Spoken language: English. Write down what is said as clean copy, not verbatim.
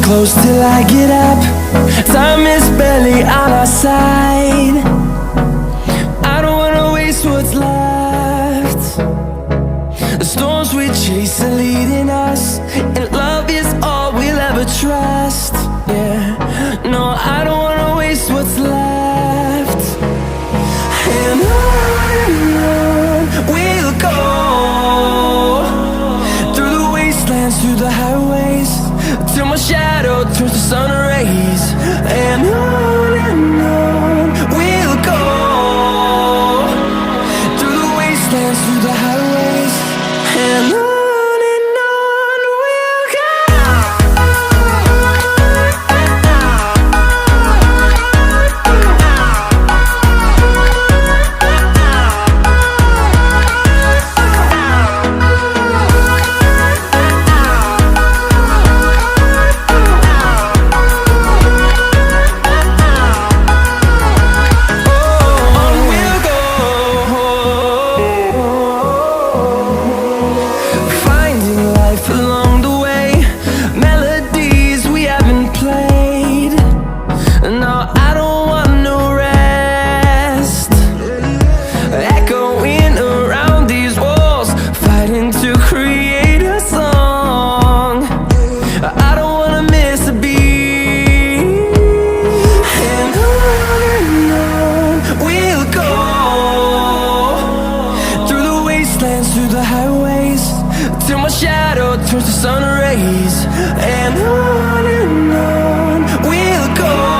close till I get up. Time is barely on our side. I don't wanna waste what's left. The storms we chase are leading us, and love is all we'll ever trust. Yeah, no, I don't wanna waste what's left. And on we'll go, through the wastelands, through the highways, till my shadow turns to sun rays. And on we'll go, through the wastelands, through the highways, and on we'll go. Through the highways, till my shadow turns to sun rays. And on we'll go.